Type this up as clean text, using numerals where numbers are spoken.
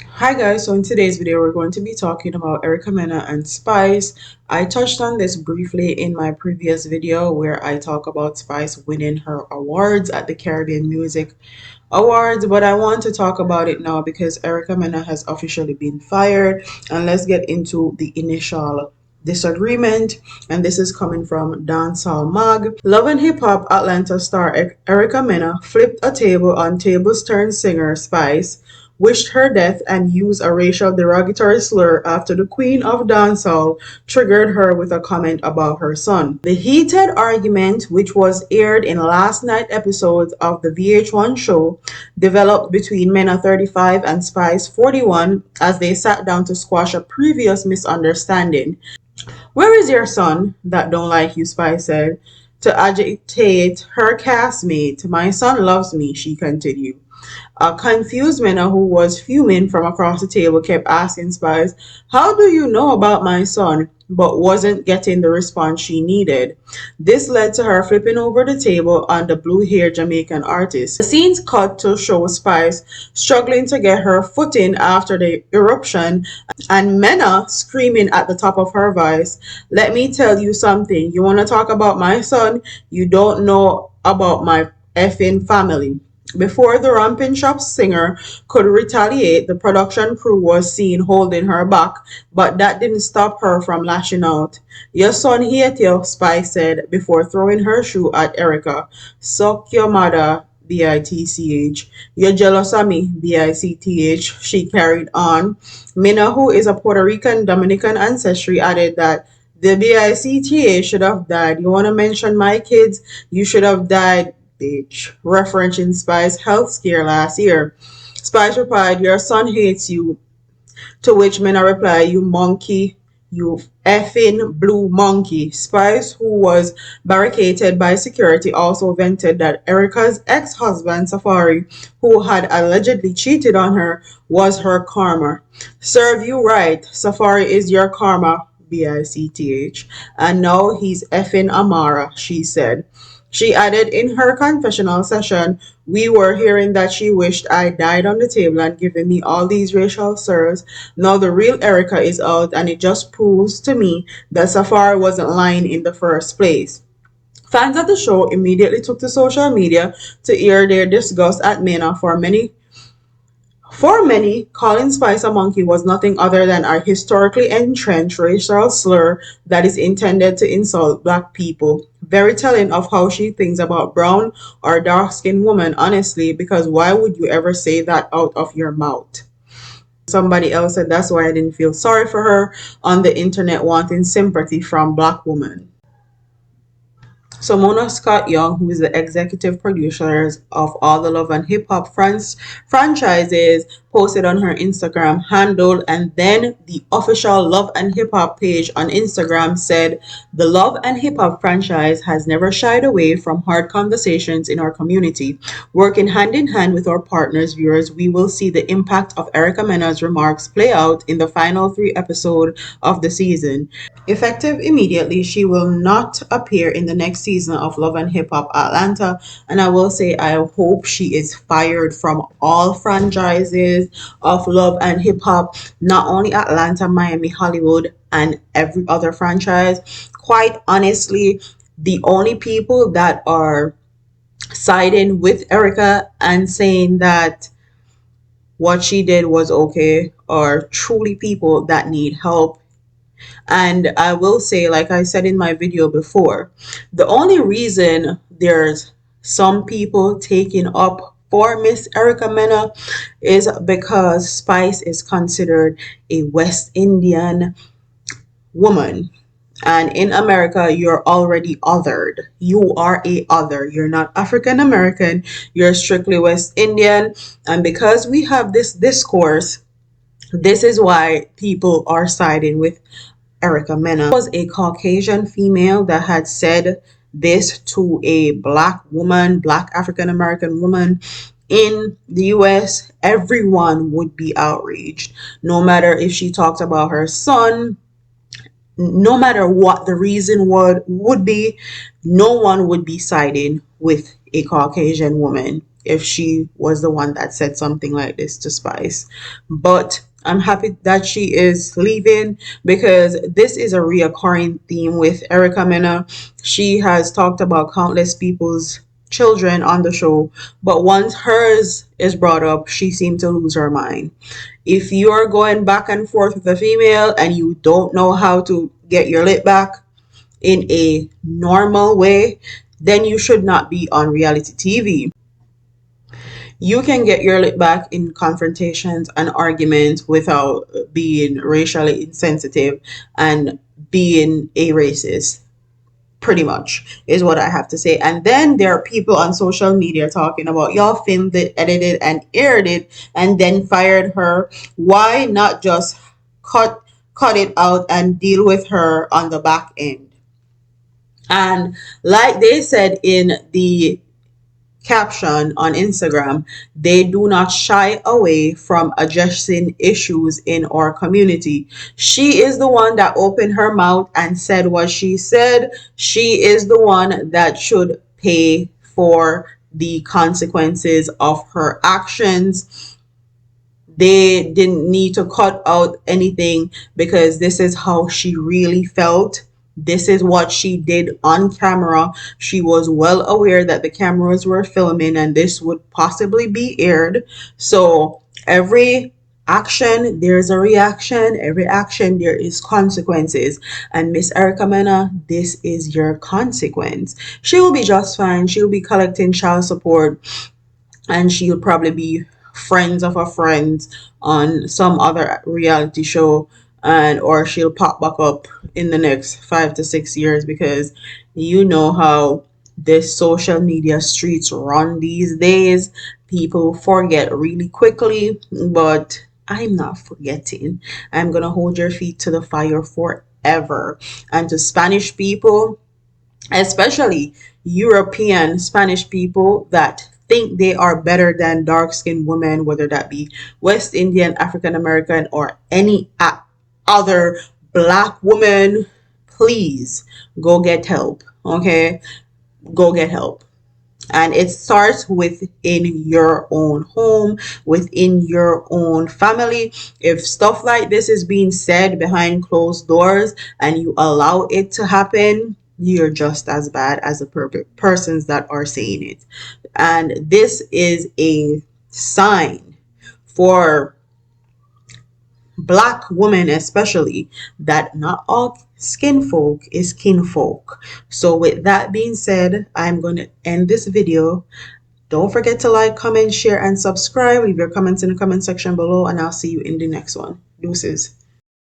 Hi guys, so in today's video we're going to be talking about Erica Mena and Spice. I touched on this briefly in my previous video where I talk about Spice winning her awards at the Caribbean Music Awards, but I want to talk about it now because Erica Mena has officially been fired. And let's get into the initial disagreement, and this is coming from Dancehall Mag. Love and Hip Hop Atlanta star Erica Mena flipped a table on tables turn singer Spice, wished her death, and used a racial derogatory slur after the queen of dancehall triggered her with a comment about her son. The heated argument, which was aired in last night's episodes of the VH1 show, developed between Mena 35 and Spice 41 as they sat down to squash a previous misunderstanding. "Where is your son that don't like you?" Spice said, to agitate her castmate. "My son loves me," she continued. A confused Mena, who was fuming from across the table, kept asking Spice, "How do you know about my son?" but wasn't getting the response she needed. This led to her flipping over the table on the blue-haired Jamaican artist. The scenes cut to show Spice struggling to get her footing after the eruption, and Mena screaming at the top of her voice, "Let me tell you something. You want to talk about my son? You don't know about my effing family." Before the Ramping Shop singer could retaliate, the production crew was seen holding her back, but that didn't stop her from lashing out. "Your son hate you," Spice said before throwing her shoe at Erica. "Suck your mother, bitch. "You're jealous of me, bitch," she carried on. Mina, who is a Puerto Rican Dominican ancestry, added that the BICTA should have died. "You want to mention my kids? You should have died, bitch," referencing Spice's health scare last year. Spice replied, "Your son hates you," to which Mena replied, "You monkey, you effing blue monkey." Spice, who was barricaded by security, also vented that Erica's ex-husband, Safari, who had allegedly cheated on her, was her karma. "Serve you right. Safari is your karma, bitch. And now he's effing Amara," she said. She added in her confessional session, "We were hearing that she wished I died on the table and giving me all these racial slurs. Now the real Erica is out, and it just proves to me that Safari wasn't lying in the first place." Fans of the show immediately took to social media to air their disgust at Mena. For many, calling Spice a monkey was nothing other than a historically entrenched racial slur that is intended to insult black people. Very telling of how she thinks about brown or dark-skinned women, honestly, because why would you ever say that out of your mouth? Somebody else said that's why I didn't feel sorry for her on the internet wanting sympathy from black women. So Mona Scott Young, who is the executive producer of all the Love and Hip Hop franchises, posted on her Instagram handle, and then the official Love and Hip Hop page on Instagram said, "The Love and Hip Hop franchise has never shied away from hard conversations in our community. Working hand in hand with our partners, viewers, we will see the impact of Erica Mena's remarks play out in the final 3 episodes of the season. Effective immediately, she will not appear in the next season of Love and Hip Hop Atlanta." And I will say, I hope she is fired from all franchises of Love and Hip Hop, not only Atlanta, Miami, Hollywood, and every other franchise. Quite honestly, the only people that are siding with Erica and saying that what she did was okay are truly people that need help. And I will say, like I said in my video before, the only reason there's some people taking up for Miss Erica Mena is because Spice is considered a West Indian woman. And in America, you're already othered. You are a other. You're not African American. You're strictly West Indian. And because we have this discourse, this is why people are siding with Erica Mena. Was a Caucasian female that had said this to a black woman, black African American woman in the US, everyone would be outraged. No matter if she talked about her son, no matter what the reason would be, no one would be siding with a Caucasian woman. if she was the one that said something like this to Spice. But I'm happy that she is leaving, because this is a reoccurring theme with Erica Mena. She has talked about countless people's children on the show, but once hers is brought up, she seemed to lose her mind. If you're going back and forth with a female and you don't know how to get your lip back in a normal way, then you should not be on reality TV. You can get your lip back in confrontations and arguments without being racially insensitive and being a racist. Pretty much is what I have to say. And then there are people on social media talking about, y'all filmed it, edited, and aired it, and then fired her. Why not just cut it out and deal with her on the back end? And like they said in the caption on Instagram, they do not shy away from addressing issues in our community. She is the one that opened her mouth and said what she said. She is the one that should pay for the consequences of her actions. They didn't need to cut out anything, because this is how she really felt. This is what she did on camera. She was well aware that the cameras were filming and this would possibly be aired. So every action, there's a reaction. Every action, there is consequences. And Miss Erica Mena, this is your consequence. She will be just fine. She'll be collecting child support, and she'll probably be friends of her friends on some other reality show, and or she'll pop back up in the next 5 to 6 years, because you know how this social media streets run these days. People forget really quickly, but I'm not forgetting. I'm gonna hold your feet to the fire forever. And to Spanish people, especially European Spanish people that think they are better than dark skinned women, whether that be West Indian, African American, or any other black woman, please go get help. Okay? Go get help. And it starts within your own home, within your own family. If stuff like this is being said behind closed doors and you allow it to happen, you're just as bad as the persons that are saying it. And this is a sign for black women especially, that not all skin folk is kinfolk. So with that being said, I'm going to end this video. Don't forget to like, comment, share, and subscribe. Leave your comments in the comment section below, and I'll see you in the next one. Deuces.